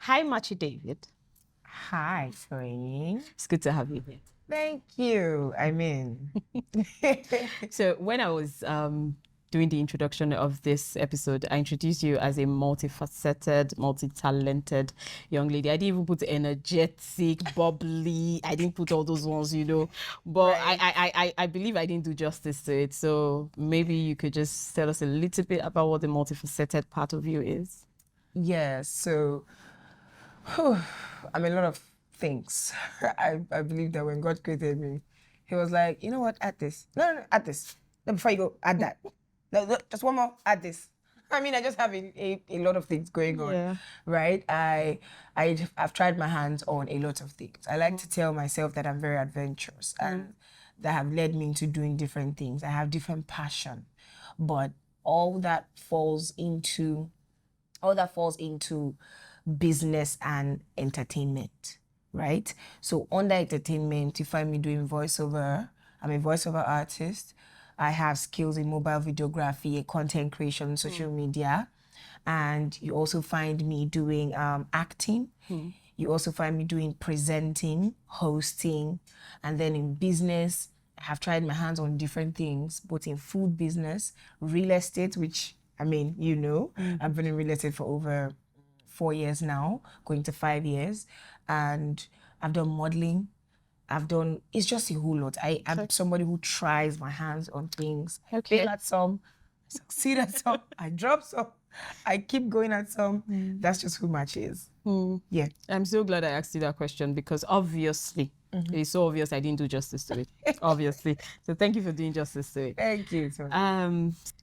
Hi, Machi David. Hi, Toyin. It's good to have you here. Thank you. So when I was doing the introduction of this episode, I introduced you as a multifaceted, multi-talented young lady. I didn't even put energetic, bubbly. I didn't put all those ones, But Right. I believe I didn't do justice to it. So maybe you could just tell us a little bit about what the multifaceted part of you is. Yes, so I'm a lot of things. I believe that when God created me, He was like, you know what, add this. No, add this. Then before you go, add that. No, just one more, add this. I mean, I just have a lot of things going on, right? I've tried my hands on a lot of things. I like to tell myself that I'm very adventurous and that have led me into doing different things. I have different passion, but all that falls into business and entertainment, right? So under entertainment, you find me doing voiceover. I'm a voiceover artist. I have skills in mobile videography, content creation, social media. And you also find me doing acting. You also find me doing presenting, hosting, and then in business, I have tried my hands on different things, both in food business, real estate, which I've been in real estate for over 4 years now, going to 5 years. And I've done modeling. It's just a whole lot. I'm somebody who tries my hands on things. I fail at some, I succeed at some, I drop some, I keep going at some. That's just who Machi is. Yeah. I'm so glad I asked you that question because obviously, it's so obvious I didn't do justice to it. Obviously. So thank you for doing justice to it. Thank you. Sorry.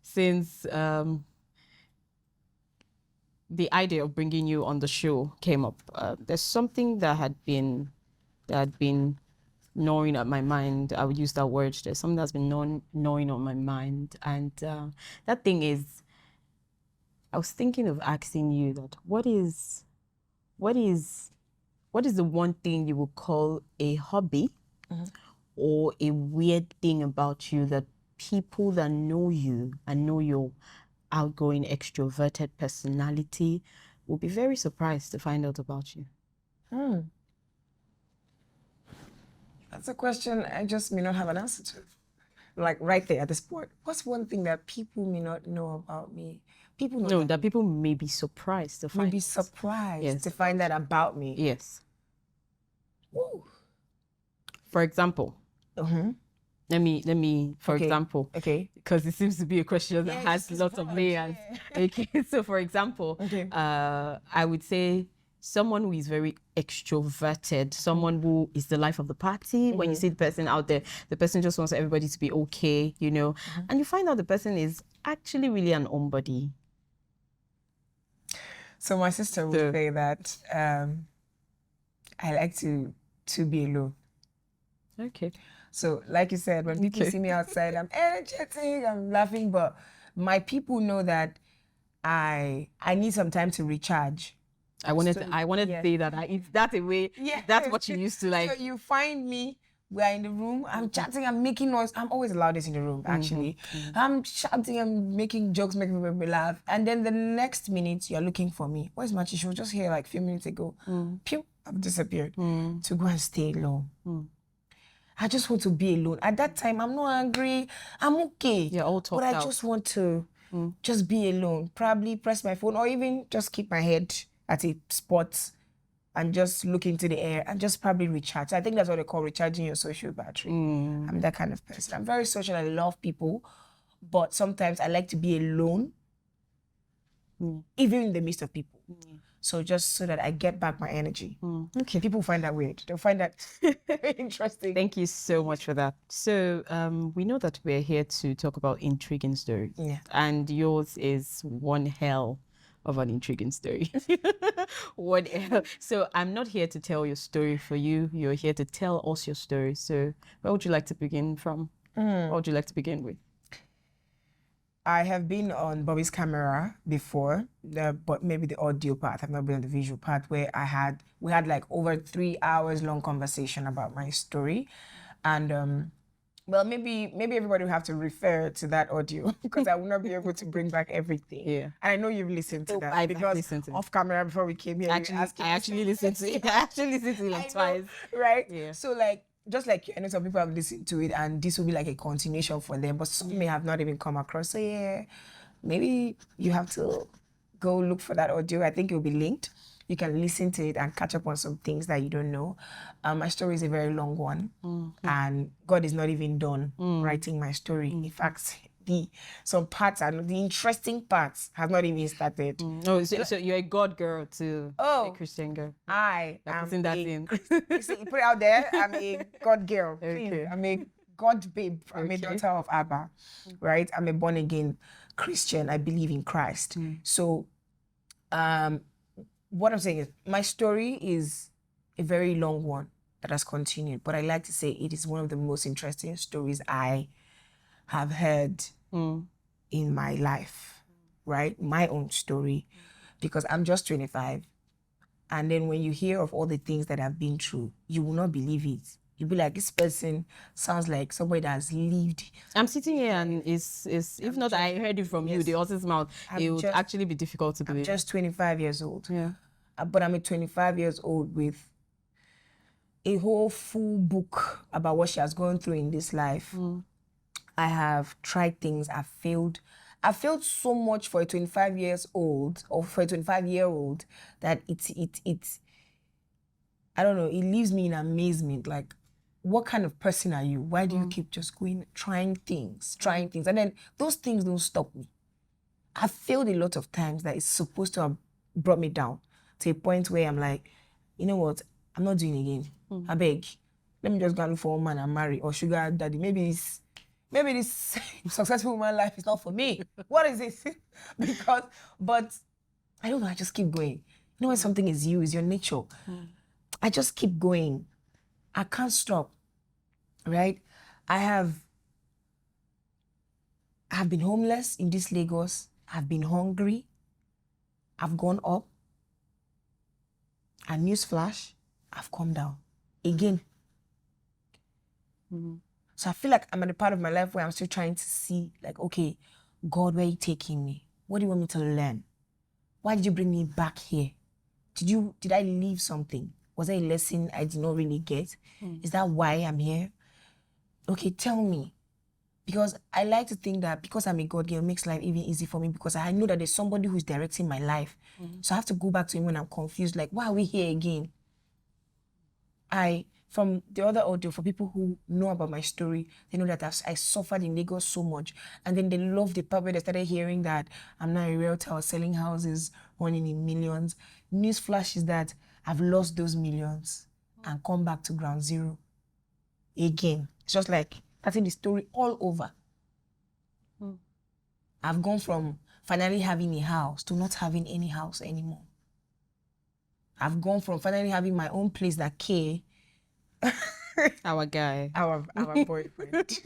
Since the idea of bringing you on the show came up, there's something that had been gnawing at my mind. I would use that word. There's something that's been gnawing on my mind, and that thing is, I was thinking of asking you that what is the one thing you would call a hobby or a weird thing about you that people that know you and know your outgoing, extroverted personality will be very surprised to find out about you? That's a question I just may not have an answer to. Like right there at this point. What's one thing that people may not know about me? People know that people may be surprised to find to find that about me. Yes. Woo. For example, let me for example, Okay. because it seems to be a question that has lots of layers. Okay, so for example, I would say someone who is very extroverted, someone who is the life of the party. When you see the person out there, the person just wants everybody to be okay, and you find out the person is actually really an homebody. So my sister would say that I like to be alone. Okay. So like you said, when people see me outside, I'm energetic, I'm laughing, but my people know that I need some time to recharge. I wanted to say that it's that a way. Yeah. That's what you used to like. So you find me, we're in the room, I'm chatting, I'm making noise. I'm always the loudest in the room, actually. I'm shouting, I'm making jokes, making people laugh. And then the next minute, you're looking for me. Where's Machi? She was just here like a few minutes ago. Pew, I've disappeared to go and stay alone. I just want to be alone. At that time, I'm not angry. I'm okay. You're all talked out. But I just want to just be alone. Probably press my phone or even just keep my head at a spot and just look into the air and just probably recharge. I think that's what they call recharging your social battery. I'm that kind of person. I'm very social. I love people. But sometimes I like to be alone, even in the midst of people. So just so that I get back my energy. Okay. People find that weird. They'll find that interesting. Thank you so much for that. So we know that we're here to talk about intriguing stories. Yeah. And yours is one hell of an intriguing story. One hell. So I'm not here to tell your story for you. You're here to tell us your story. So where would you like to begin from? What would you like to begin with? I have been on Bobby's camera before, but maybe the audio part. I've not been on the visual part where we had like over 3 hours long conversation about my story. And Well, maybe everybody will have to refer to that audio because I will not be able to bring back everything. Yeah. And I know you've listened to that I've because listened to it. off camera before we came here, I actually listened to it. I actually listened to it like twice. Right? Yeah. So like, just like, I know some people have listened to it and this will be like a continuation for them, but some may have not even come across. So yeah, maybe you have to go look for that audio. I think it will be linked. You can listen to it and catch up on some things that you don't know. My story is a very long one, and God is not even done writing my story. In fact, some parts are the interesting parts have not even started. Oh, so you're a God girl too? A Christian girl. I am am putting that in. You see, put it out there. I'm a God girl. Please. Okay. I'm a God babe. I'm a daughter of Abba, right? I'm a born again Christian. I believe in Christ. So, what I'm saying is my story is a very long one that has continued, but I like to say it is one of the most interesting stories I have heard in my life, right? My own story, because I'm just 25. And then when you hear of all the things that I've been through, you will not believe it. You'll be like, this person sounds like somebody that has lived. I'm sitting here and it's if not I heard it from you, the horse's mouth, it would actually be difficult to believe. I'm just 25 years old. Yeah. But I'm a 25 years old with a whole full book about what she has gone through in this life. I have tried things, I've failed. I failed so much for a 25 years old or for a 25-year-old that it's I don't know, it leaves me in amazement. Like, what kind of person are you? Why do you keep just going, trying things? And then those things don't stop me. I've failed a lot of times that it's supposed to have brought me down to a point where I'm like, you know what? I'm not doing it again. I beg. Let me just go and look for a woman and marry or sugar daddy. Maybe this successful woman life is not for me. What is it? But I don't know. I just keep going. You know when something is you, is your nature. I just keep going. I can't stop. Right? I have been homeless in this Lagos. I've been hungry. I've gone up. And newsflash, I've come down again. So I feel like I'm at a part of my life where I'm still trying to see, like, okay, God, where are you taking me? What do you want me to learn? Why did you bring me back here? Did I leave something? Was there a lesson I did not really get? Is that why I'm here? Okay, tell me. Because I like to think that because I'm a God girl, it makes life even easy for me because I know that there's somebody who's directing my life. So I have to go back to him when I'm confused, like, why are we here again? From the other audio, for people who know about my story, they know that I suffered in Lagos so much. And then they love the part where they started hearing that I'm not a realtor or selling houses, running in millions. Newsflash is that I've lost those millions and come back to ground zero again. It's just like starting the story all over. I've gone from finally having a house to not having any house anymore. I've gone from finally having my own place that K, our guy, our boyfriend,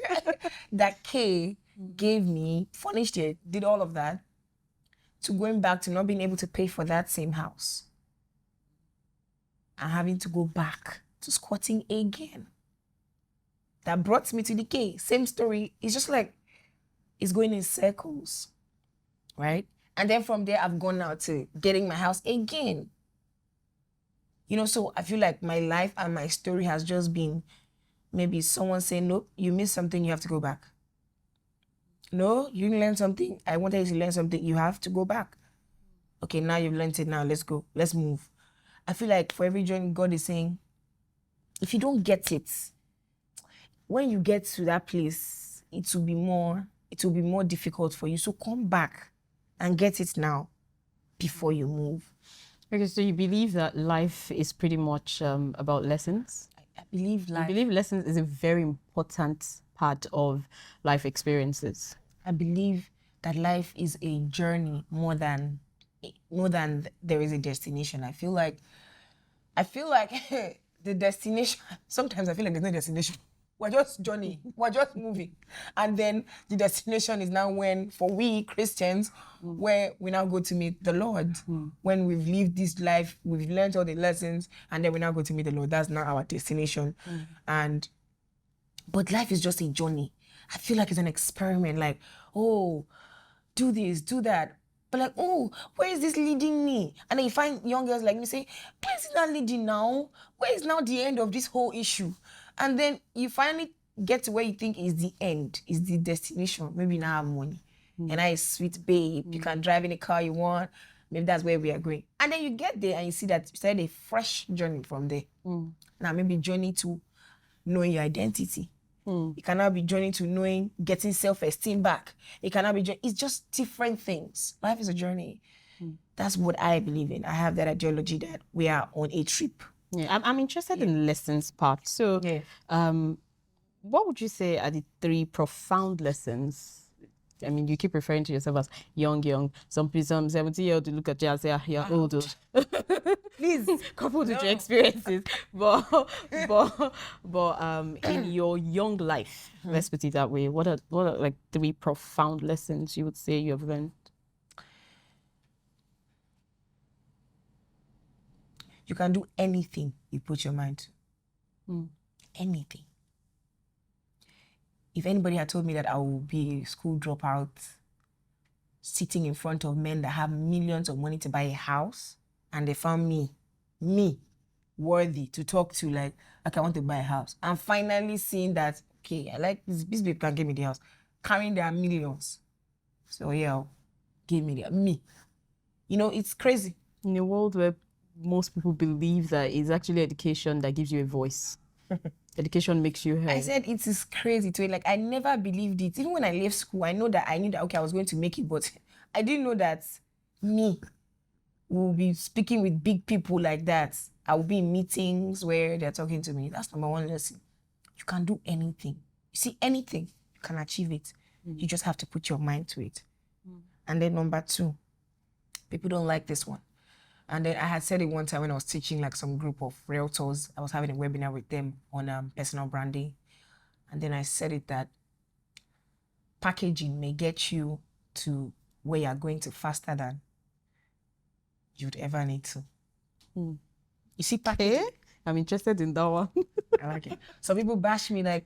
that K gave me, furnished it, did all of that, to going back to not being able to pay for that same house. And having to go back to squatting again. That brought me to the K. Same story. It's just like, it's going in circles, right? And then from there, I've gone now to getting my house again. You know, so I feel like my life and my story has just been maybe someone saying, nope, you missed something, you have to go back. No, you didn't learn something. I wanted you to learn something, you have to go back. Okay, now you've learned it, now let's go, let's move. I feel like for every journey, God is saying, if you don't get it, when you get to that place, it will be more difficult for you. So come back and get it now before you move. Okay, so you believe that life is pretty much about lessons? I believe life. You believe lessons is a very important part of life experiences? I believe that life is a journey more than there is a destination. I feel like the destination, sometimes I feel like there's no destination. We're just journeying, we're just moving. And then the destination is now when, for we Christians, where we now go to meet the Lord. When we've lived this life, we've learned all the lessons, and then we now go to meet the Lord. That's not our destination. And But life is just a journey. I feel like it's an experiment. Like, oh, do this, do that. But like, oh, where is this leading me? And then you find young girls like me say, where is it not leading now? Where is now the end of this whole issue? And then you finally get to where you think is the end, is the destination. Maybe you now have money. And I sweet babe. You can drive any car you want. Maybe that's where we are going. And then you get there and you see that you started a fresh journey from there. Now maybe journey to knowing your identity. It cannot be journey to knowing, getting self-esteem back. It cannot be, it's just different things. Life is a journey. That's what I believe in. I have that ideology that we are on a trip. Yeah, I'm interested in lessons part. So, what would you say are the 3 profound lessons? I mean, you keep referring to yourself as young. Some 70-year-old look at you and say, you're old. Please, coupled with your experiences. But in your young life, let's put it that way, what are like 3 profound lessons you would say you have learned? You can do anything you put your mind to. Anything. If anybody had told me that I would be a school dropout, sitting in front of men that have millions of money to buy a house, and they found me, worthy to talk to, like, okay, I want to buy a house. I'm finally seeing that, okay, I like this babe can give me the house, carrying their millions. So yeah, give me me. You know, it's crazy. In a world where most people believe that it's actually education that gives you a voice. Education makes you heard. I said it is crazy to it. Like, I never believed it. Even when I left school, I knew that okay, I was going to make it, but I didn't know that me will be speaking with big people like that. I will be in meetings where they're talking to me. That's number 1 lesson. You can do anything. You see, anything, you can achieve it. You just have to put your mind to it. And then number 2, people don't like this one. And then I had said it one time when I was teaching like some group of realtors. I was having a webinar with them on personal branding. And then I said it that packaging may get you to where you're going to faster than you'd ever need to. You see, packaging. I'm interested in that one. I like it. Some people bash me like,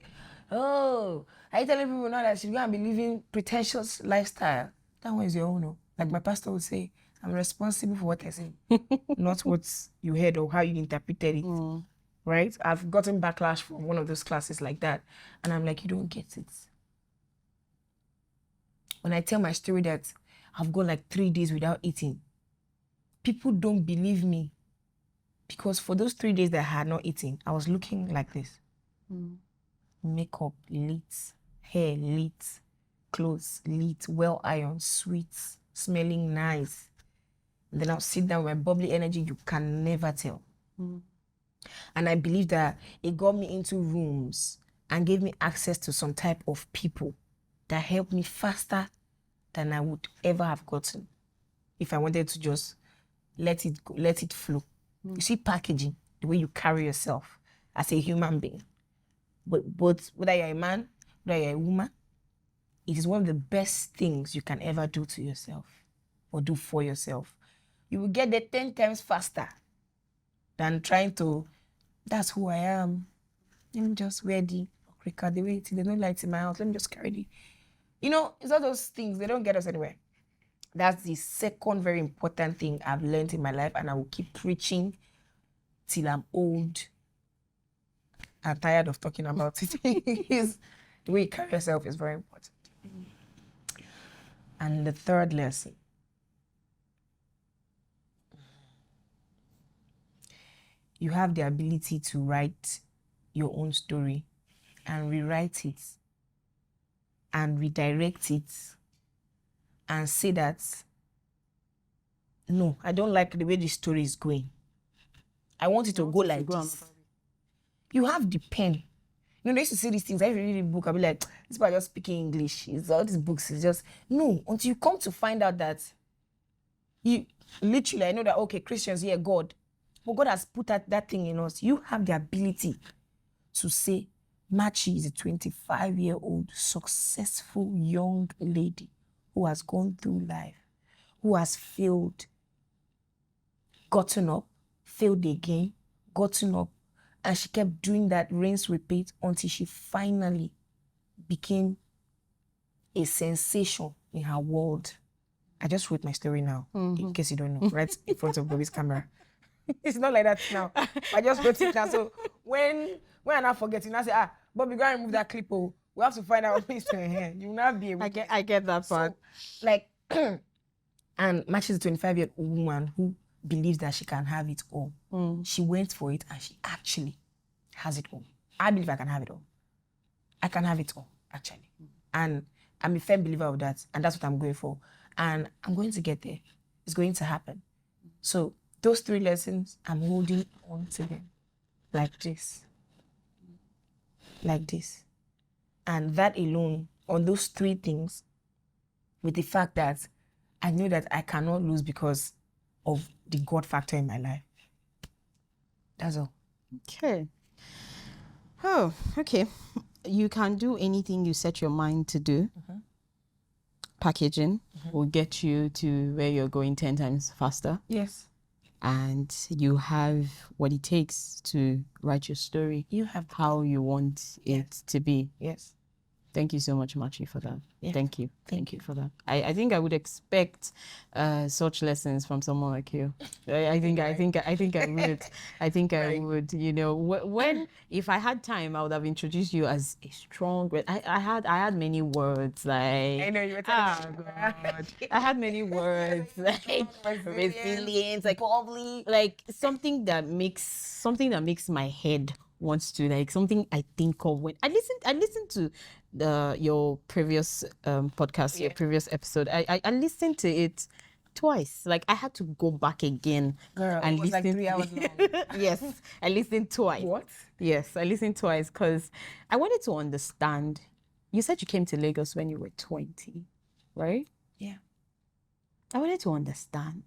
oh, are you telling people now that you're going to be living pretentious lifestyle? That one is your own. Like my pastor would say, I'm responsible for what I say, not what you heard or how you interpreted it, right? I've gotten backlash from one of those classes like that. And I'm like, you don't get it. When I tell my story that I've gone like 3 days without eating, people don't believe me. Because for those 3 days that I had not eaten, I was looking like this. Makeup, lit, hair, lit, clothes, lit, well ironed, sweet, smelling nice. And then I'll sit down with my bubbly energy, you can never tell. And I believe that it got me into rooms and gave me access to some type of people that helped me faster than I would ever have gotten if I wanted to just let it go, let it flow. You see, packaging, the way you carry yourself as a human being. But whether you're a man, whether you're a woman, it is one of the best things you can ever do to yourself or do for yourself. You will get there 10 times faster than trying to, that's who I am. Let me just wear the record the way it is. There's no lights in my house. Let me just carry the. You know, it's all those things. They don't get us anywhere. That's the second very important thing I've learned in my life, and I will keep preaching till I'm old. I'm tired of talking about it. Is the way you carry yourself is very important. And the third lesson. You have the ability to write your own story and rewrite it and redirect it and say that, no, I don't like the way the story is going. I want it to go like this. You have the pen. You know, they used to say these things. I read a book, I'll be like, this boy just speaking English. It's all these books. It's just, no, until you come to find out that you literally, I know that, okay, Christians, yeah, God. But God has put that thing in us. You have the ability to say, Machi is a 25-year-old successful young lady who has gone through life, who has failed, gotten up, failed again, gotten up, And she kept doing that rinse, repeat until she finally became a sensation in her world. I just wrote my story now, in case you don't know, right in front of Bobby's camera. It's not like that now. I just wrote it now. So when I'm not forgetting, I say, Bobby, go and remove that clip. Oh, we have to find out who is to her hair. You will not be able to. I get that part. So, like, and Machi is a 25-year-old woman who believes that she can have it all. She went for it and she actually has it all. I believe I can have it all. I can have it all, actually. And I'm a firm believer of that. And that's what I'm going for. And I'm going to get there. It's going to happen. So those 3 lessons, I'm holding on to them like this. Like this. And that alone, on those 3 things, with the fact that I know that I cannot lose because of the God factor in my life. That's all. Okay. Oh, okay. You can do anything you set your mind to do. Packaging will get you to where you're going 10 times faster. Yes. And you have what it takes to write your story. You have how you want it to be. Yes. Thank you so much, Machi, for that. Yeah. Thank you for that. I think I would expect such lessons from someone like you. I think I would. I think I would. You know, when if I had time, I would have introduced you as a strong. I had many words like. I know you were telling me. God. I had many words like resilience, like bubbly, like something that makes my head wants to, like something I think of when I listened to your previous podcast, your previous episode. I listened to it twice. Like I had to go back again. Girl, and it was listen. like 3 hours long. Yes, I listened twice. What? Yes, I listened twice because I wanted to understand. You said you came to Lagos when you were 20, right? Yeah. I wanted to understand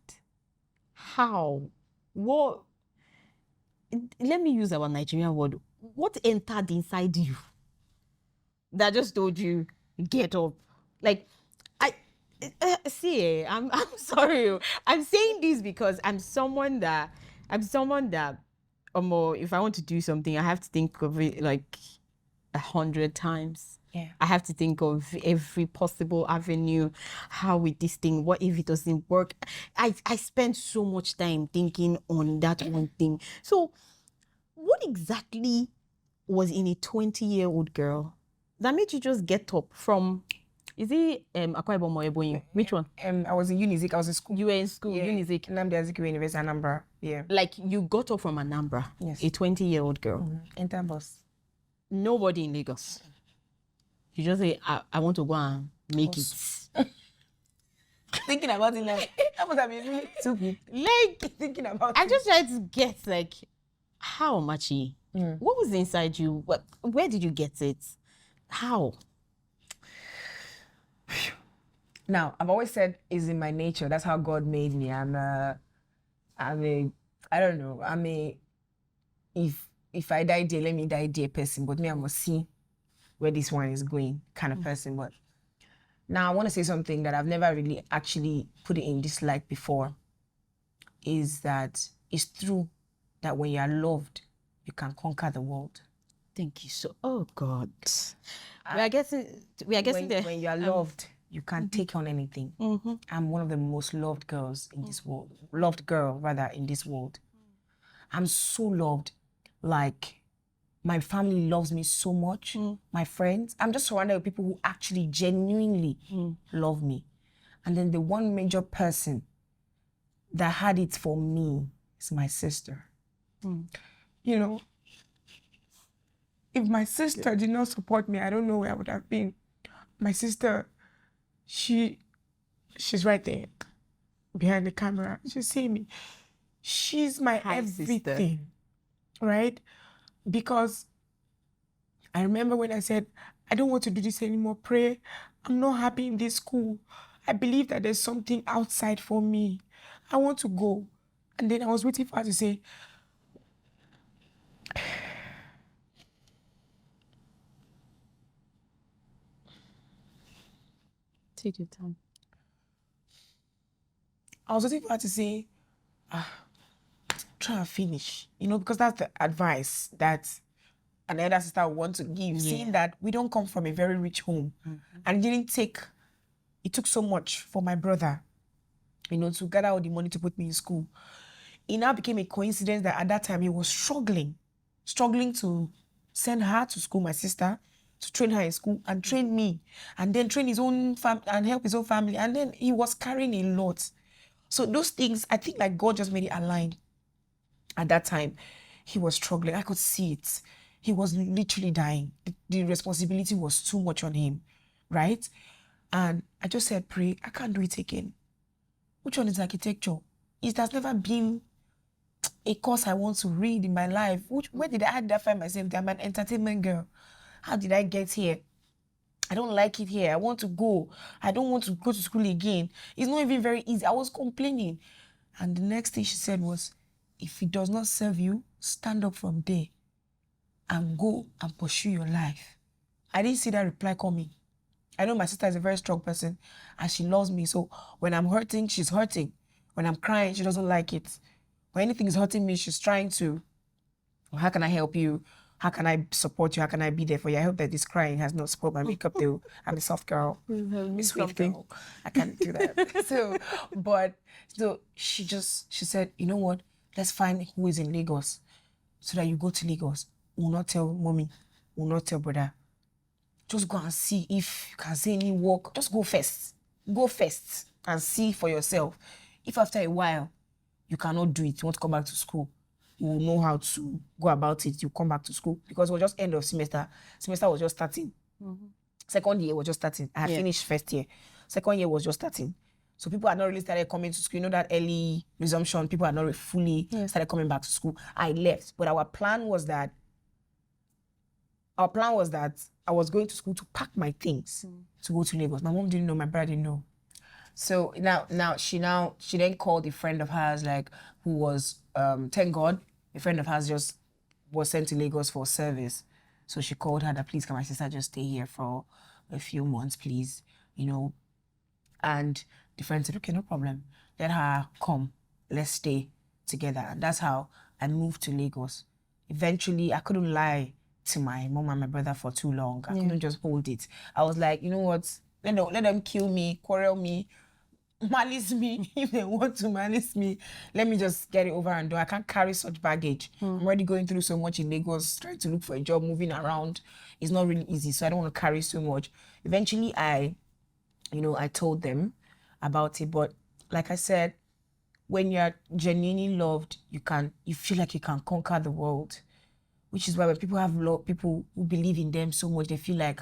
what. Let me use our Nigerian word. What entered inside you that just told you get up? Like, see, I'm sorry. I'm saying this because I'm someone that if I want to do something, I have to think of it like 100 times. Yeah. I have to think of every possible avenue. How with this thing? What if it doesn't work? I spend so much time thinking on that one thing. So, what exactly was in a 20-year-old girl that made you just get up from? Is it Akwa Ibom or Ebonyi? Which one? I was in Unizik. I was in school. You were in school, yeah. Unizik. Nnamdi Azikiwe University, Anambra. Yeah. Like you got up from Anambra. Yes. A 20-year-old girl. Enter bus. Nobody in Lagos. You just say, I want to go and make it. Thinking about it like, that must have been really stupid. Like, thinking about I just tried to get like, how, Machi? What was inside you? Where did you get it? How? Now, I've always said it's in my nature. That's how God made me. If I die there, let me die there person. But me, I must see where this one is going kind of person. But now I want to say something that I've never really actually put it in this light before. Is that it's true that when you are loved, you can conquer the world. Thank you so. Oh God, we are getting there. When you are loved, you can take on anything. I'm one of the most loved girls in this world. Loved girl, rather, in this world. I'm so loved. Like, my family loves me so much. My friends. I'm just surrounded with people who actually genuinely love me. And then the one major person that had it for me is my sister. You know, if my sister did not support me, I don't know where I would have been. My sister, she's right there behind the camera. She's seeing me. She's my everything, sister. Right? Because I remember when I said, I don't want to do this anymore. Pray, I'm not happy in this school. I believe that there's something outside for me. I want to go. And then I was waiting for her to say, take your time. I was waiting for her to say, try and finish, because that's the advice that an elder sister would want to give, seeing that we don't come from a very rich home. And it took so much for my brother, to gather all the money to put me in school. It now became a coincidence that at that time he was struggling to send her to school, my sister, to train her in school and train me, and then train his own family and help his own family. And then he was carrying a lot. So those things, I think like God just made it align. At that time, he was struggling. I could see it. He was literally dying. The responsibility was too much on him, right? And I just said, pray, I can't do it again. Which one is architecture? It has never been a course I want to read in my life. Where did I find myself? I'm an entertainment girl. How did I get here? I don't like it here. I want to go. I don't want to go to school again. It's not even very easy. I was complaining. And the next thing she said was, if it does not serve you, stand up from there and go and pursue your life. I didn't see that reply coming. I know my sister is a very strong person and she loves me. So when I'm hurting, she's hurting. When I'm crying, she doesn't like it. When anything is hurting me, she's trying to, how can I help you? How can I support you? How can I be there for you? I hope that this crying has not spoiled my makeup though. I'm a soft girl. A sweet girl. I can't do that. So she said, you know what? Let's find who is in Lagos so that you go to Lagos. We'll not tell mommy. We'll not tell brother. Just go and see if you can see any work. Just go first. Go first and see for yourself. If after a while you cannot do it, you want to come back to school, you will know how to go about it. You come back to school because it was just end of semester. Semester was just starting. Second year was just starting. I had finished first year. Second year was just starting. So people had not really started coming to school. That early resumption, people had not really fully started coming back to school. I left, but our plan was that I was going to school to pack my things to go to Lagos. My mom didn't know, my brother didn't know. So now she then called a friend of hers, who was, thank God, a friend of hers just was sent to Lagos for service. So she called her that, please, can my sister just stay here for a few months, please, And the friend said, okay, no problem. Let her come. Let's stay together. And that's how I moved to Lagos. Eventually, I couldn't lie to my mom and my brother for too long. I couldn't just hold it. I was like, you know what? Let them kill me, quarrel me, malice me. If they want to malice me, let me just get it over and done. I can't carry such baggage. I'm already going through so much in Lagos, trying to look for a job, moving around. It's not really easy, so I don't want to carry so much. Eventually, I told them about it. But like I said, when you're genuinely loved, you feel like you can conquer the world. Which is why when people have people who believe in them so much, they feel like,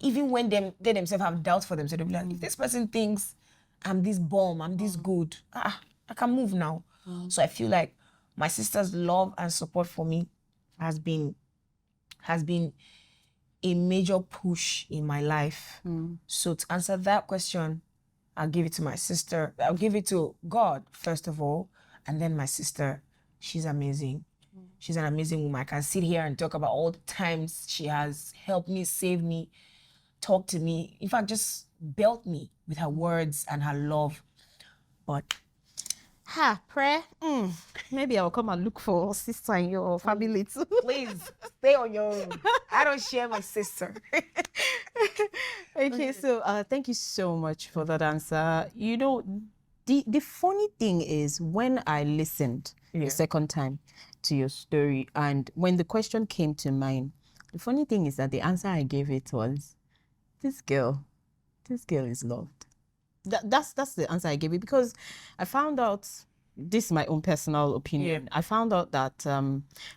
even when they themselves have doubts for themselves, they'll be like, if this person thinks I'm this bomb, I'm this good, I can move now. So I feel like my sister's love and support for me has been a major push in my life. So to answer that question, I'll give it to my sister. I'll give it to God, first of all, and then my sister. She's amazing. She's an amazing woman. I can sit here and talk about all the times she has helped me, saved me, talked to me. In fact, just built me with her words and her love. But prayer. Maybe I'll come and look for a sister in your family too. Please stay on your own. I don't share my sister. Okay, so thank you so much for that answer. The funny thing is, when I listened the second time to your story, and when the question came to mind, the funny thing is that the answer I gave it was, this girl is loved. That's the answer I gave it, because I found out, this is my own personal opinion, I found out that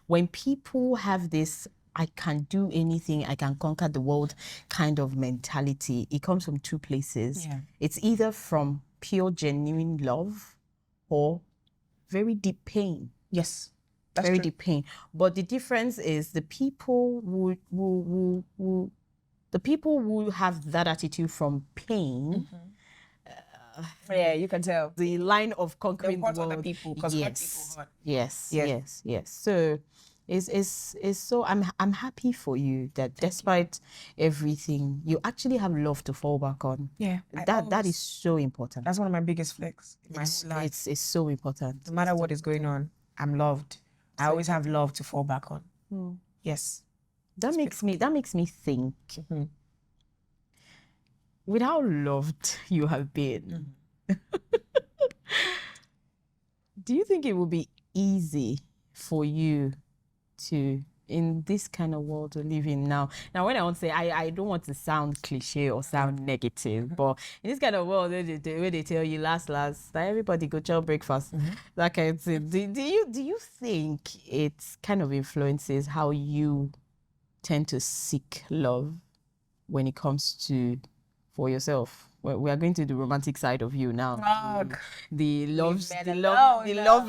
when people have this I can do anything, I can conquer the world kind of mentality, it comes from two places. It's either from pure genuine love or very deep pain. Yes, that's very true. Deep pain. But the difference is the people who have that attitude from pain. You can tell the line of conquering the world. Other people, because yes. So It's so I'm happy for you that despite everything, you actually have love to fall back on. Yeah. That is so important. That's one of my biggest flex in my whole life. It's so important. No matter what is going on, I'm loved. I always have love to fall back on. Yes. That makes me think. With how loved you have been, do you think it would be easy for you to, in this kind of world we live in now? Now, when I want to say, I don't want to sound cliche or sound negative, but in this kind of world where they tell you last, that everybody go chow breakfast, that kind of thing. Do you think it kind of influences how you tend to seek love when it comes to for yourself? We are going to the romantic side of you now. The love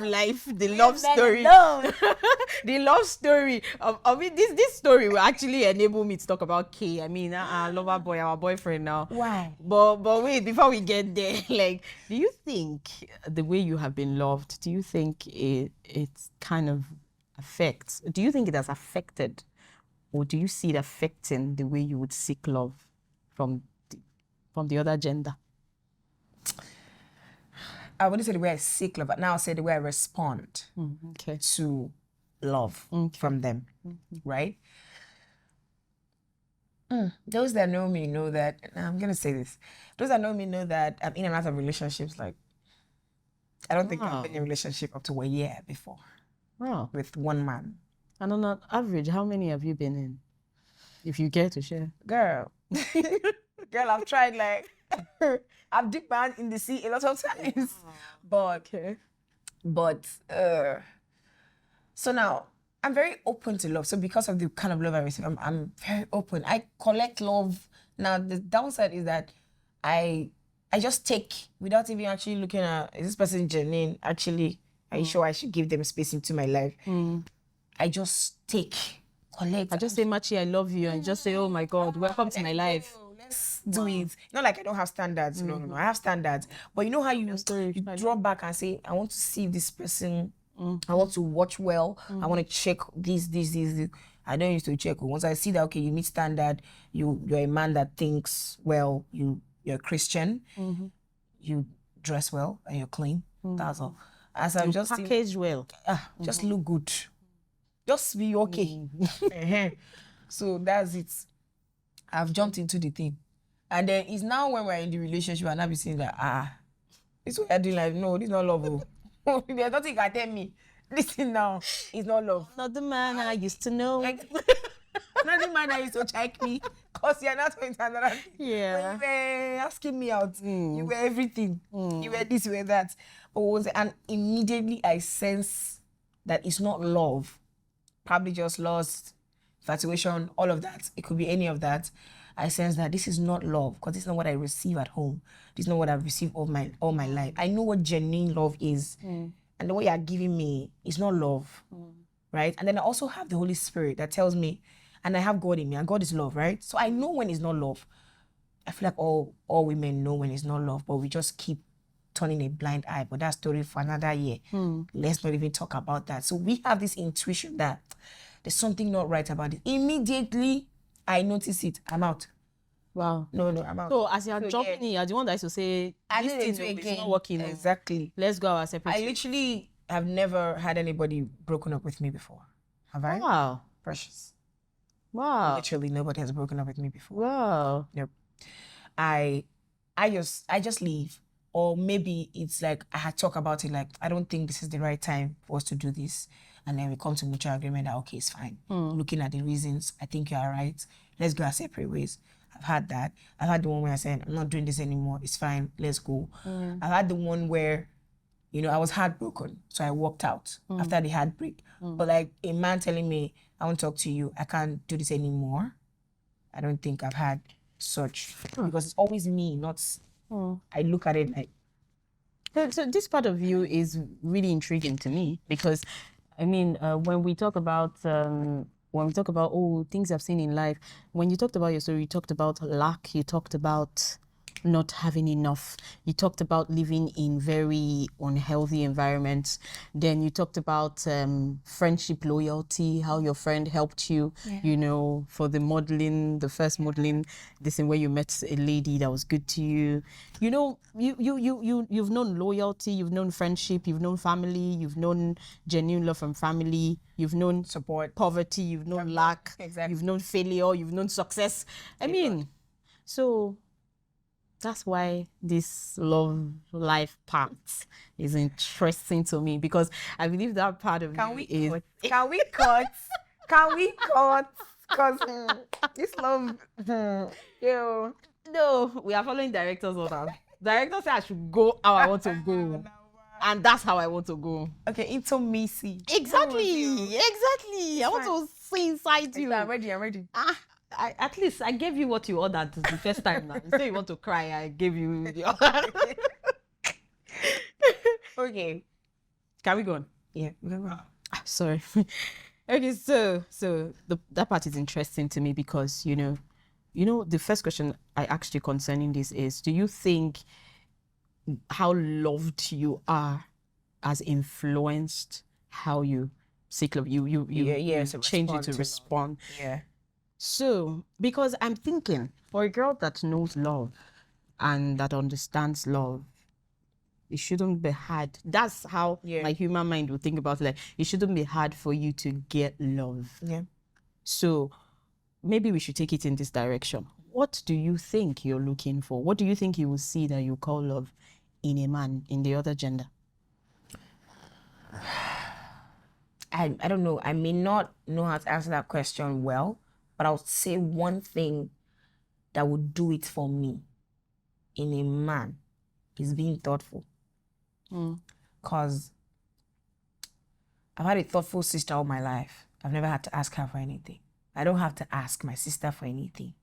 life, the love story. The love story. I mean, this story will actually enable me to talk about K. I mean, lover boy, our boyfriend now. Why? But wait, before we get there, like, do you think the way you have been loved, do you think it kind of affects? Do you think it has affected, or do you see it affecting the way you would seek love from the other gender? I wouldn't say the way I seek love, but now I'll say the way I respond to love from them, right? Those that know me know that, I'm going to say this, those that know me know that I'm in and out of relationships. Like, I don't think I've been in a relationship up to a year before with one man. And on an average, how many have you been in? If you care to share. Girl, I've tried, like, I've dipped my hand in the sea a lot of times. But so now I'm very open to love. So because of the kind of love I receive, I'm very open. I collect love. Now the downside is that I just take without even actually looking at, is this person genuine? Actually, are you sure I should give them space into my life? I just collect. I just say, Machi, I love you, and just say, oh my God, welcome to my life. Let's do it. Not like I don't have standards. No. I have standards. But you know how you draw back and say, I want to see this person. I want to watch well. I want to check this. I don't used to check. Once I see that, okay, you meet standard, you're a man that thinks well, you're a Christian, you dress well, and you're clean. That's all. As I'm just packaged well. Just look good. Just be okay. So that's it. I've jumped into the thing. And then it's now when we're in the relationship and I'll be saying that, this what I do, like, no, this is not love. There's nothing you can tell me. Listen now, it's not love. Not the man I used to know. Not the man that used to check me. Because you're not going to another thing. Yeah. When you were asking me out, you were everything. You were this, you were that. And immediately I sense that it's not love. Probably just lost, infatuation, all of that. It could be any of that. I sense that this is not love, because this is not what I receive at home. This is not what I've received all my life. I know what genuine love is. And the way you're giving me is not love, right? And then I also have the Holy Spirit that tells me, and I have God in me, and God is love, right? So I know when it's not love. I feel like all women know when it's not love, but we just keep turning a blind eye. But that story for another year. Let's not even talk about that. So we have this intuition that there's something not right about it. Immediately, I notice it. I'm out. Wow. No, I'm out. So as you're jumping in, you're the one that used to say, this thing is not working. Exactly. Let's go our separate ways. I literally have never had anybody broken up with me before. Have I? Wow. Precious. Wow. Literally nobody has broken up with me before. Wow. Nope. I just leave. Or maybe it's like I had talked about it, like, I don't think this is the right time for us to do this. And then we come to mutual agreement that, okay, it's fine. Looking at the reasons, I think you're right. Let's go our separate ways. I've had that. I've had the one where I said, I'm not doing this anymore. It's fine. Let's go. I've had the one where, I was heartbroken. So I walked out after the heartbreak. But like a man telling me, I want to talk to you. I can't do this anymore. I don't think I've had such. Because it's always me, not... I look at it like... So this part of you is really intriguing to me because, I mean, when we talk about things I've seen in life, when you talked about your story, you talked about lack, you talked about not having enough. You talked about living in very unhealthy environments. Then you talked about friendship loyalty, how your friend helped you, you know, for the modeling, the first modeling, this in where you met a lady that was good to you. You know, you've known loyalty, you've known friendship, you've known family, you've known genuine love from family, you've known Support, poverty, you've known lack, you've known failure, you've known success. I mean, so that's why this love life part is interesting to me, because I believe that part of Can you we is... cut? Can we cut? Can we cut? Because this love, yo. No, we are following directors' orders. Director said I should go how I want to go. And that's how I want to go. Okay, INTOMESEE. Exactly. I want to see inside you. I'm ready. At least I gave you what you ordered the first time now. You say you want to cry, I gave you the order. Okay. Can we go on? Yeah, we can go. Sorry. Okay, so that part is interesting to me because, you know, the first question I asked you concerning this is, do you think how loved you are has influenced how you seek love? You change it to respond. Yeah. So, because I'm thinking, for a girl that knows love and that understands love, it shouldn't be hard. That's how my human mind would think about it. Like, it shouldn't be hard for you to get love. Yeah. So, maybe we should take it in this direction. What do you think you're looking for? What do you think you will see that you call love in a man, in the other gender? I don't know. I may not know how to answer that question well, but I'll say one thing that would do it for me in a man is being thoughtful. Because I've had a thoughtful sister all my life. I've never had to ask her for anything. I don't have to ask my sister for anything,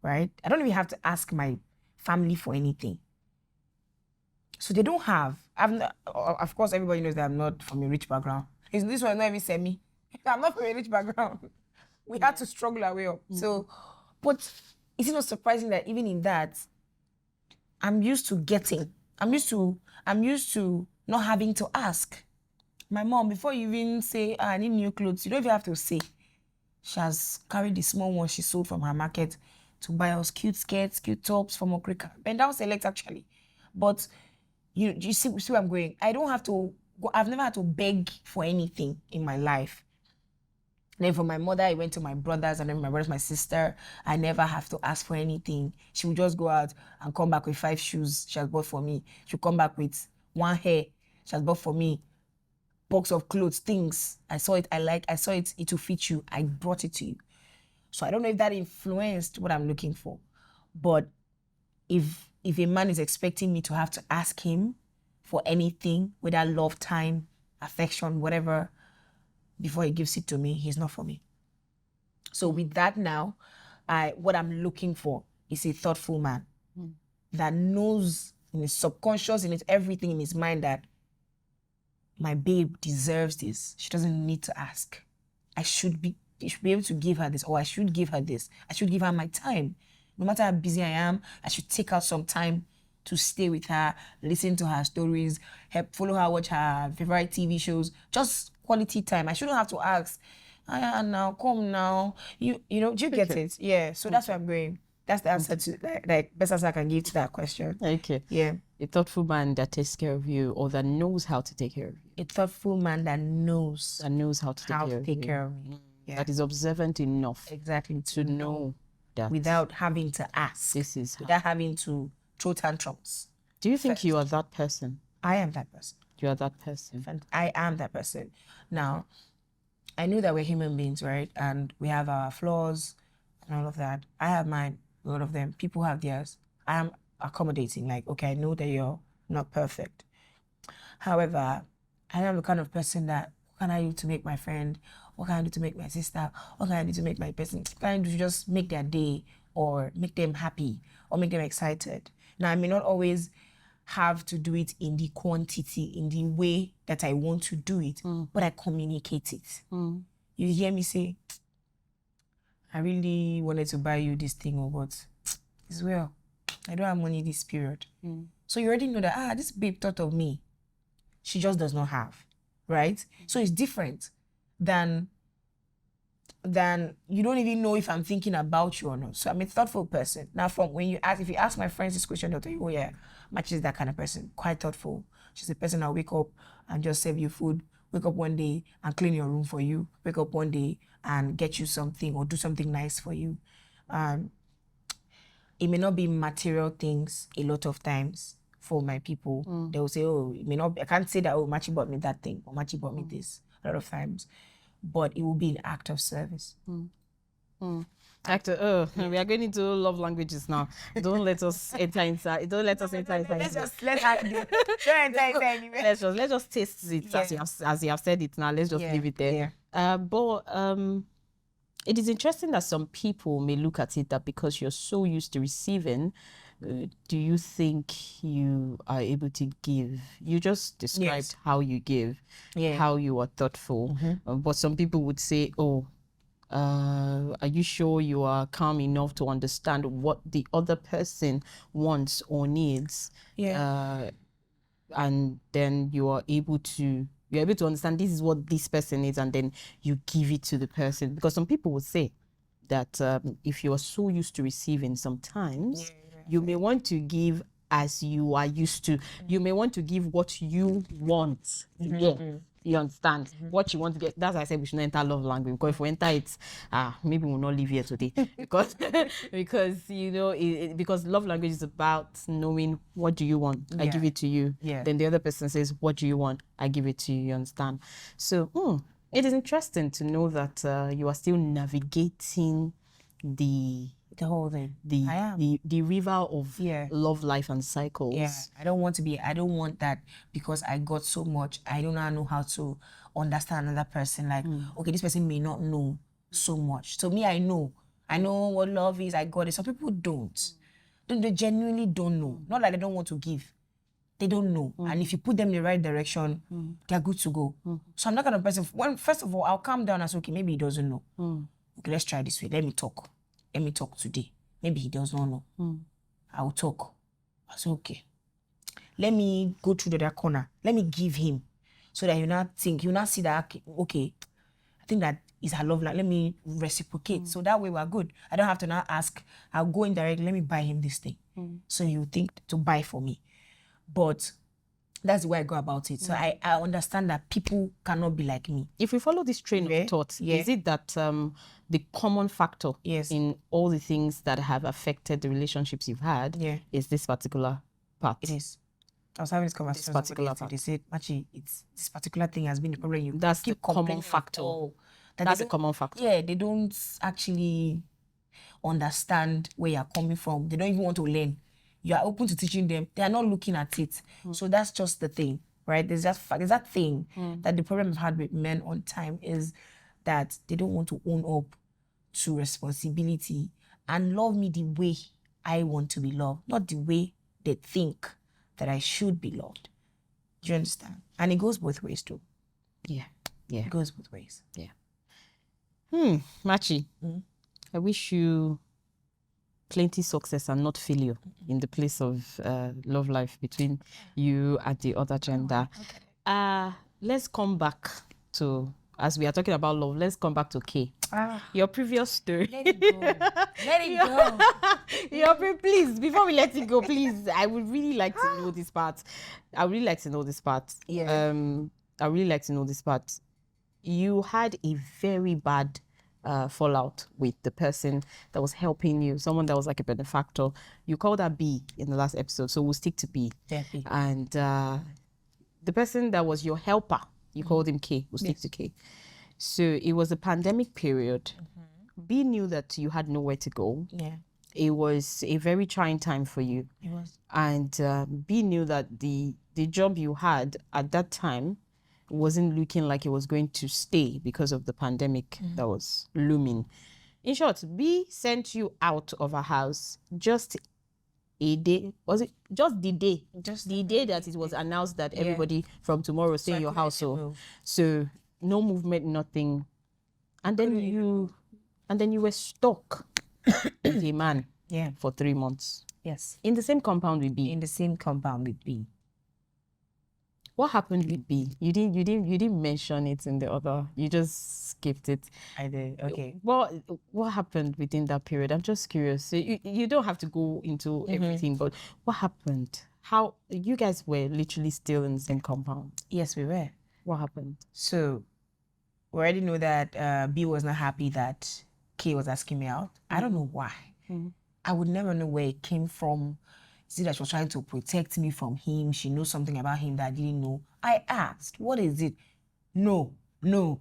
right? I don't even have to ask my family for anything. So they don't have. Of course, everybody knows that I'm not from a rich background. This one not even semi. I'm not from a rich background. We had to struggle our way up. So, but is it not surprising that even in that, I'm used to getting. I'm used to not having to ask. My mom, before you even say, I need new clothes, you don't even have to say. She has carried the small one she sold from her market to buy us cute skirts, cute tops from Okrika. And that was select actually. But you see where I'm going. I don't have to go. I've never had to beg for anything in my life. And then from my mother, I went to my brothers, and then my brothers, my sister. I never have to ask for anything. She would just go out and come back with 5 shoes she has bought for me. She'll come back with 1 hair she has bought for me. Box of clothes, things. I saw it, I saw it will fit you. I brought it to you. So I don't know if that influenced what I'm looking for. But if a man is expecting me to have to ask him for anything, whether love, time, affection, whatever, before he gives it to me, he's not for me. So with that now, what I'm looking for is a thoughtful man that knows in his subconscious, in his everything in his mind that my babe deserves this. She doesn't need to ask. I should be able to give her this, or I should give her this. I should give her my time. No matter how busy I am, I should take out some time to stay with her, listen to her stories, help follow her, watch her favorite TV shows, just quality time. I shouldn't have to ask, now, come now. You know, do you get it? Yeah, so that's where I'm going. That's the answer to, like best answer I can give to that question. Okay. Yeah. A thoughtful man that takes care of you, or that knows how to take care of you. A thoughtful man that knows how to take care of me. Yeah. That is observant enough. Exactly. To know that. Without having to ask. Without having to throw tantrums. Do you think you are that person? I am that person. You are that person. I am that person. Now, I know that we're human beings, right? And we have our flaws and all of that. I have mine, a lot of them. People have theirs. I am accommodating. Like, okay, I know that you're not perfect. However, I am the kind of person that, what can I do to make my friend? What can I do to make my sister? What can I do to make my person? What can I do to just make their day, or make them happy, or make them excited? Now, I may not always have to do it in the quantity, in the way that I want to do it, but I communicate it. You hear me say, I really wanted to buy you this thing, but it's well. I don't have money this period. So you already know that, this babe thought of me. She just does not have, right? So it's different than you don't even know if I'm thinking about you or not. So I'm a thoughtful person. Now, if you ask my friends this question, they'll tell you, oh yeah, Machi is that kind of person, quite thoughtful. She's a person that'll wake up and just serve you food, wake up one day and clean your room for you, wake up one day and get you something or do something nice for you. It may not be material things a lot of times for my people. They will say, oh, it may not, I can't say that, oh, Machi bought me that thing or Machi bought me this a lot of times. But it will be an act of service. We are going into love languages now. Don't let us enter inside. Don't let us enter inside. Let's just taste it as you have said it now. Let's just leave it there. It is interesting that some people may look at it that because you're so used to receiving, do you think you are able to give? You just described how you give, how you are thoughtful. But some people would say, oh, are you sure you are calm enough to understand what the other person wants or needs? And then you are able to understand this is what this person needs, and then you give it to the person. Because some people would say that if you are so used to receiving, sometimes you may want to give as you are used to. You may want to give what you want. You understand what you want to get. That's why I said we should not enter love language, because if we enter it, maybe we'll not live here today. because you know, because love language is about knowing what do you want. I give it to you. Then the other person says, what do you want? I give it to you. You understand? So it is interesting to know that you are still navigating the whole thing. The river of love, life, and cycles. I don't want that because I got so much. I don't know how to understand another person. Like, okay, this person may not know so much. So me, I know what love is. I got it. Some people don't. They genuinely don't know. Not like they don't want to give. They don't know. And if you put them in the right direction, they're good to go. So I'm not kind of person. First of all, I'll calm down and say, okay, maybe he doesn't know. Okay, let's try this way. Let me talk today. Maybe he does not know. I'll talk. I say, okay. Let me go through the other corner. Let me give him. So that you not see that, okay, I think that is her love. Like, let me reciprocate. So that way we're good. I don't have to now ask. I'll go indirectly. Let me buy him this thing. So you think to buy for me. But that's the way I go about it. So I understand that people cannot be like me. If we follow this train of thought, is it that the common factor in all the things that have affected the relationships you've had is this particular part? It is. I was having this conversation with somebody. They said, Machi, this particular thing has been the problem. That's the common factor. That's the common factor. Yeah, they don't actually understand where you're coming from. They don't even want to learn. You are open to teaching them. They are not looking at it. So that's just the thing, right? There's that thing that the problem I've had with men on time is that they don't want to own up to responsibility and love me the way I want to be loved, not the way they think that I should be loved. Do you understand? And it goes both ways too. Yeah. It goes both ways. Yeah. Machi, I wish you plenty success and not failure in the place of love life between you and the other gender. Let's come back to, as we are talking about love, let's come back to K. Your previous story. Let it go. Let it go. Please, before we let it go, please, I would really like to know this part. I would really like to know this part. You had a very bad fallout with the person that was helping you, someone that was like a benefactor. You called her B in the last episode, so we'll stick to B. B. And the person that was your helper, you called him K. We'll stick to K. So it was a pandemic period. B knew that you had nowhere to go. It was a very trying time for you. It was. And B knew that the job you had at that time wasn't looking like it was going to stay because of the pandemic that was looming. In short, B sent you out of her house just a day. Was it just the day? Just the day that it was announced that everybody from tomorrow stay in your house. So no movement, nothing. And then you were stuck with a man for 3 months. Yes. In the same compound with B. In the same compound with B. What happened with B? You didn't mention it in the other. You just skipped it. I did. Okay. What happened within that period? I'm just curious. So you don't have to go into everything, but what happened? How you guys were literally still in the same compound? Yes, we were. What happened? So we already know that B was not happy that K was asking me out. I don't know why. I would never know where it came from. Is it that she was trying to protect me from him? She knows something about him that I didn't know. I asked, what is it? No. Leave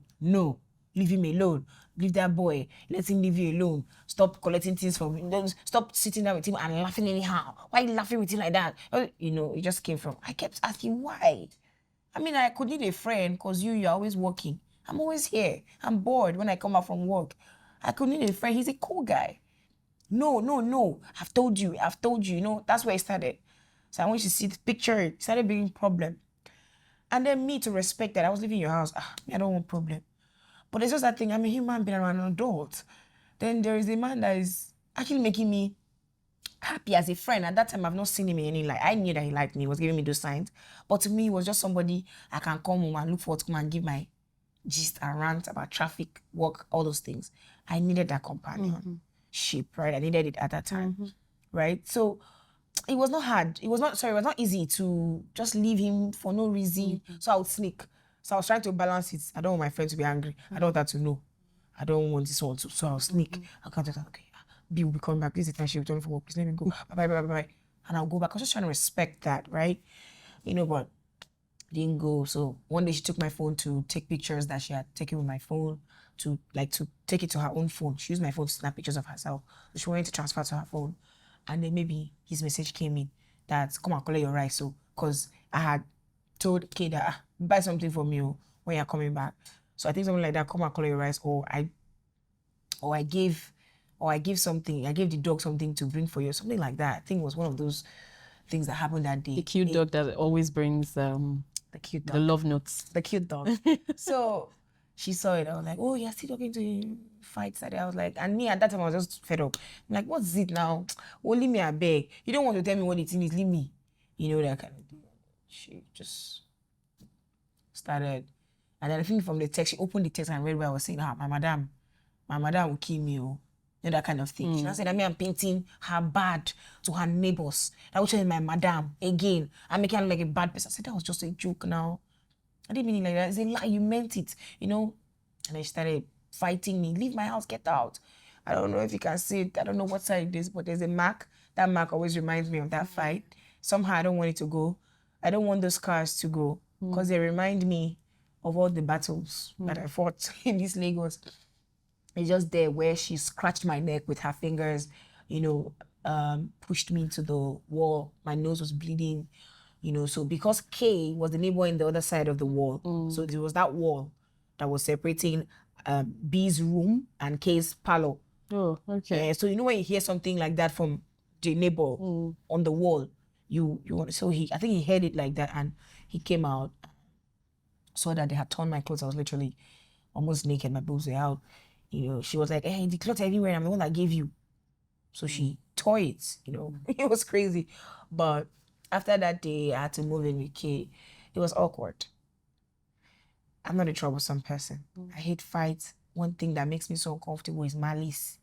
him alone. Leave that boy. Let him leave you alone. Stop collecting things from him. Don't stop sitting down with him and laughing anyhow. Why are you laughing with him like that? It just came from. I kept asking why. I mean, I could need a friend because you're always working. I'm always here. I'm bored when I come out from work. I could need a friend. He's a cool guy. No. I've told you. That's where it started. So I want you to see the picture. It started being a problem. And then me to respect that. I was leaving your house. I don't want problem. But it's just that thing. I'm a human being. I'm an adult. Then there is a man that is actually making me happy as a friend. At that time, I've not seen him in any light. I knew that he liked me. He was giving me those signs. But to me, it was just somebody I can come home and look forward to come and give my gist and rant about traffic, work, all those things. I needed that companion. Right? I needed it at that time, right? So it was not hard. It was not easy to just leave him for no reason. So I would sneak. So I was trying to balance it. I don't want my friend to be angry. I don't want her to know. I don't want this one to. So I'll sneak. I'll come to okay. B will be coming back. This is the time she'll return from work. Please let me go. Bye. And I'll go back. I was just trying to respect that, right? But didn't go. So one day she took my phone to take pictures that she had taken with my phone to take it to her own phone. She used my phone to snap pictures of herself. So she wanted to transfer to her phone. And then maybe his message came in that come and collect your rice. So because I had told Kay that buy something for me when you're coming back. So I think something like that, come and collect your rice, or I gave something, I gave the dog something to bring for you, something like that. I think it was one of those things that happened that day. The cute dog that always brings the cute dog. The love notes. The cute dog. So she saw it. I was like, oh, you're still talking to him. Fights that day. I was like, and me at that time I was just fed up. I'm like, what's it now? Oh, leave me, I beg. You don't want to tell me what it is, leave me. That kind of thing. She just started. And then I think from the text, she opened the text and read where I was saying, my madam will kill me. That kind of thing. She now said that me, I'm painting her bad to her neighbors. That was my madam again. I'm making her look like a bad person. I said, that was just a joke now. I didn't mean it like that. It's a lie. You meant it, And then she started fighting me. Leave my house. Get out. I don't know if you can see it. I don't know what side it is, but there's a mark. That mark always reminds me of that fight. Somehow I don't want it to go. I don't want those scars to go because they remind me of all the battles that I fought in this Lagos. It's just there where she scratched my neck with her fingers, pushed me into the wall. My nose was bleeding, So because K was the neighbor in the other side of the wall, so there was that wall that was separating B's room and K's parlor. Oh, okay. So when you hear something like that from the neighbor on the wall, you want to. So I think he heard it like that, and he came out, saw that they had torn my clothes. I was literally almost naked. My boobs were out. She was like, hey, the clothes everywhere. I'm the one that gave you. So she tore it, It was crazy. But after that day, I had to move in with Kay. It was awkward. I'm not a troublesome person. I hate fights. One thing that makes me so uncomfortable is malice.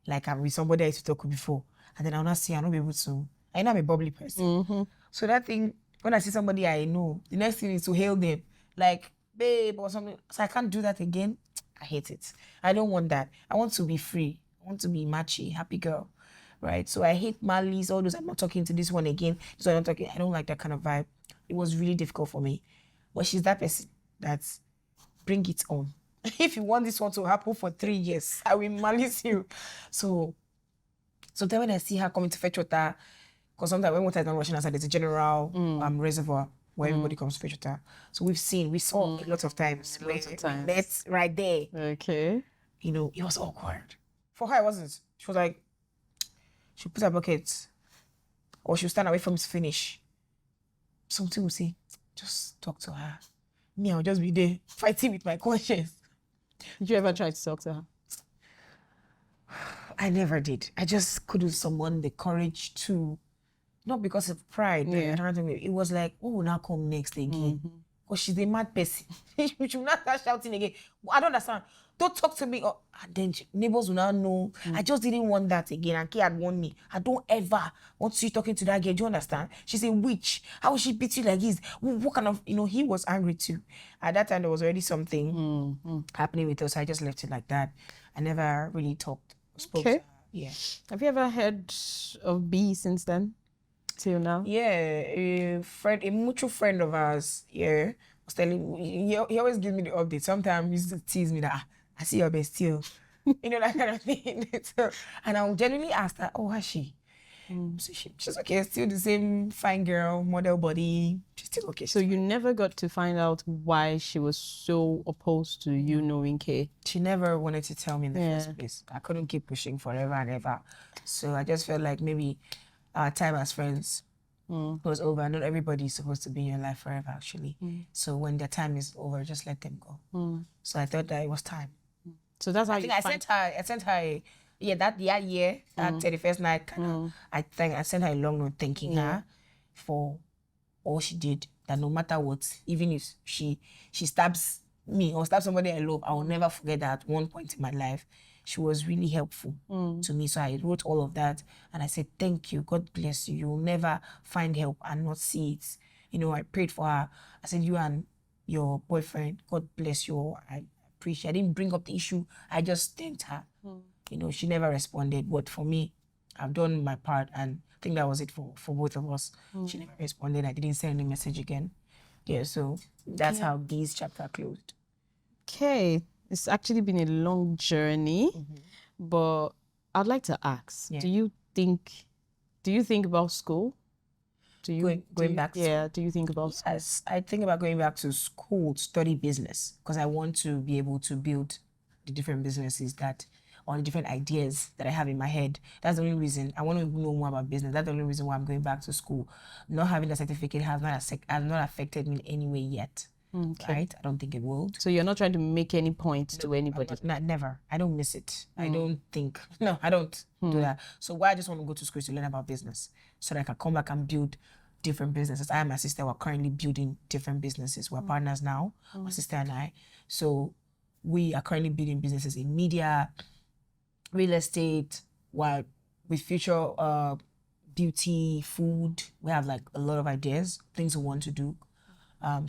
Like I'm with somebody I used to talk with before. And then I'll not see, I'll not be able to. I know I'm a bubbly person. So that thing, when I see somebody I know, the next thing is to hail them. Like, babe, or something. So I can't do that again. I hate it. I don't want that. I want to be free. I want to be Machi, happy girl, right? So I hate malice, all those. I'm not talking to this one again. So I'm not talking. I don't like that kind of vibe. It was really difficult for me. But she's that person that's bring it on. If you want this one to happen for 3 years, I will malice you. So then when I see her coming to fetch water, because sometimes when water is not rushing outside, there's a general reservoir where everybody comes to fetch water. So we saw a lot of times. That's right there. Okay. It was awkward. For her, it wasn't. She was like, she'll put her bucket, or she'll stand away from to finish. Something will say, just talk to her. Me, I'll just be there fighting with my conscience. Did you ever try to talk to her? I never did. I just couldn't summon the courage to, not because of pride. Yeah. It was like, what will now come next again? Because she's a mad person. She will not start shouting again. I don't understand. Don't talk to me. And then neighbors will now know. I just didn't want that again. And Kay had warned me. I don't ever want to see you talking to that girl. Do you understand? She's a witch. How will she beat you like this? What kind of, he was angry too. At that time, there was already something happening with us. I just left it like that. I never really spoke to her. Yeah. Have you ever heard of B since then? Till now? Yeah, a mutual friend of ours, was telling me, he always gives me the update. Sometimes he used to tease me that, I see your best still. That kind of thing. So, and I'll genuinely ask her, oh, how's she? So she's okay, still the same fine girl, model body. She's still okay. So you never got to find out why she was so opposed to you knowing Kay? She never wanted to tell me in the first place. I couldn't keep pushing forever and ever. So I just felt like maybe our time as friends was over. Not everybody is supposed to be in your life forever, actually. So when their time is over, just let them go. So I thought that it was time. So that's how I sent her that year, that 31st night, I think I sent her a long note thanking her for all she did. That no matter what, even if she stabs me or stabs somebody I love, I will never forget that at one point in my life, she was really helpful to me. So I wrote all of that and I said, thank you, God bless you. You'll never find help and not see it. I prayed for her. I said, you and your boyfriend, God bless you. I appreciate. I didn't bring up the issue. I just thanked her. She never responded. But for me, I've done my part and I think that was it for both of us. She never responded. I didn't send any message again. Yeah, so that's how this chapter closed. Okay. It's actually been a long journey, but I'd like to ask, do you think about school? Do you going back to school? Yeah, do you think about school? Yes, I think about going back to school to study business because I want to be able to build the different businesses or the different ideas that I have in my head. That's the only reason I want to know more about business. That's the only reason why I'm going back to school. Not having the certificate has not affected me in any way yet. Right? I don't think it will. So you're not trying to make any point to anybody? Never. I don't miss it. I don't think. No, I don't do that. So why I just want to go to school is to learn about business so that I can come back and build different businesses. I and my sister were currently building different businesses. We're partners now, my sister and I. So we are currently building businesses in media, real estate, with future beauty, food. We have like a lot of ideas, things we want to do.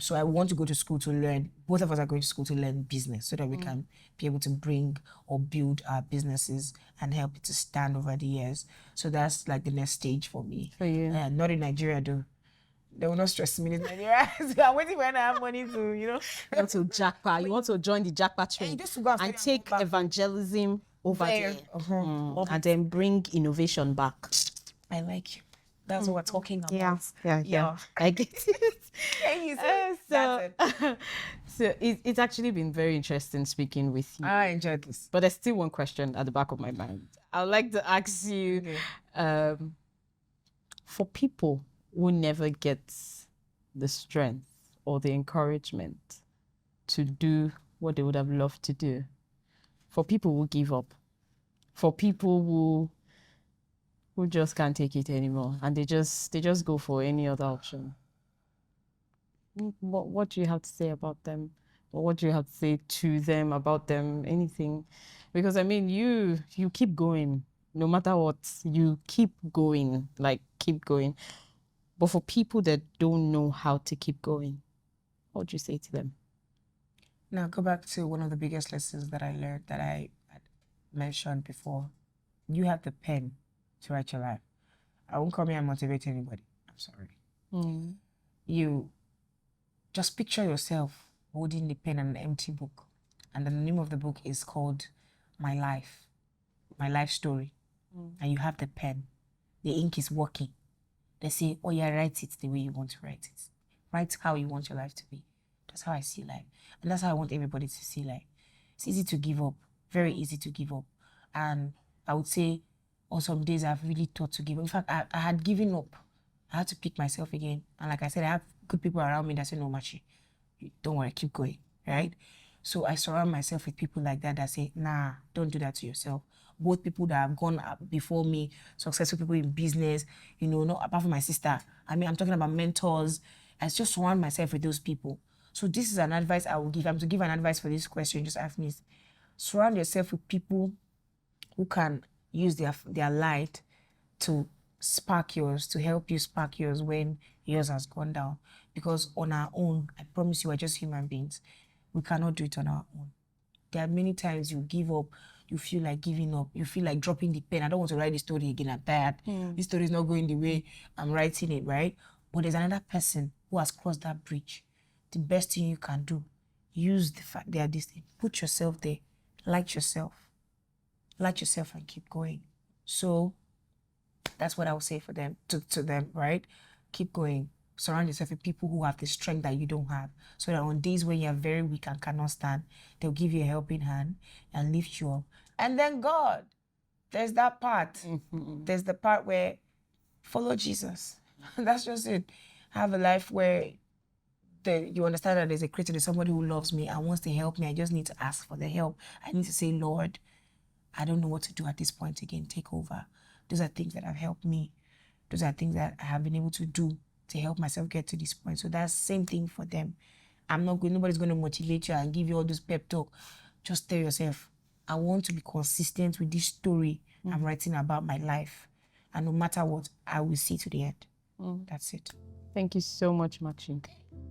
So I want to go to school to learn. Both of us are going to school to learn business so that we can be able to bring or build our businesses and help it to stand over the years. So that's like the next stage for me. For you? Not in Nigeria though. They will not stress me in Nigeria. So I'm waiting when I have money to, You want to jackpot. You want to join the jackpot train just to go and take evangelism over there. And then bring innovation back. I like you. That's what we're talking about. Yeah. I get it. So it's actually been very interesting speaking with you. I enjoyed this. But there's still one question at the back of my mind. I would like to ask you, for people who never get the strength or the encouragement to do what they would have loved to do, for people who give up, for people who just can't take it anymore and they just go for any other option, what do you have to say about them? Or what do you have to say to them about them? Anything? Because I mean, you keep going no matter what. You keep going, keep going. But for people that don't know how to keep going, what would you say to them? Now go back to one of the biggest lessons that I learned that I had mentioned before. You have the pen to write your life. I won't come here and motivate anybody. I'm sorry. You just picture yourself holding the pen and an empty book. And the name of the book is called My Life Story. And you have the pen. The ink is working. They say, oh yeah, write it the way you want to write it. Write how you want your life to be. That's how I see life. And that's how I want everybody to see life. It's easy to give up. Very easy to give up. And I would say on some days I've really thought to give up. In fact, I had given up. I had to pick myself again. And like I said, I have good people around me that say, no, Machi, don't worry, keep going, right? So I surround myself with people like that say, nah, don't do that to yourself. Both people that have gone up before me, successful people in business, you know, not apart from my sister. I mean, I'm talking about mentors. I just surround myself with those people. So this is an advice I will give. I'm to give an advice for this question. Just ask me. Surround yourself with people who can use their light to spark yours, to help you spark yours when yours has gone down. Because on our own, I promise you, we're just human beings. We cannot do it on our own. There are many times you give up, you feel like giving up, you feel like dropping the pen. I don't want to write the story again, I'm tired. This story is not going the way I'm writing it, right? But there's another person who has crossed that bridge. The best thing you can do, use the fact they are this thing. Put yourself there, light yourself and keep going. So that's what I would say for them, to them, right? Keep going. Surround yourself with people who have the strength that you don't have. So that on days when you're very weak and cannot stand, they'll give you a helping hand and lift you up. And then God, there's that part. There's the part where follow Jesus. That's just it. Have a life where you understand that there's a creator, there's somebody who loves me and wants to help me. I just need to ask for the help. I need to say, Lord, I don't know what to do at this point again. Take over. Those are things that have helped me. Those are things that I have been able to do to help myself get to this point. So that's the same thing for them. Nobody's going to motivate you and give you all this pep talk. Just tell yourself, I want to be consistent with this story I'm writing about my life. And no matter what, I will see to the end. That's it. Thank you so much, Machi.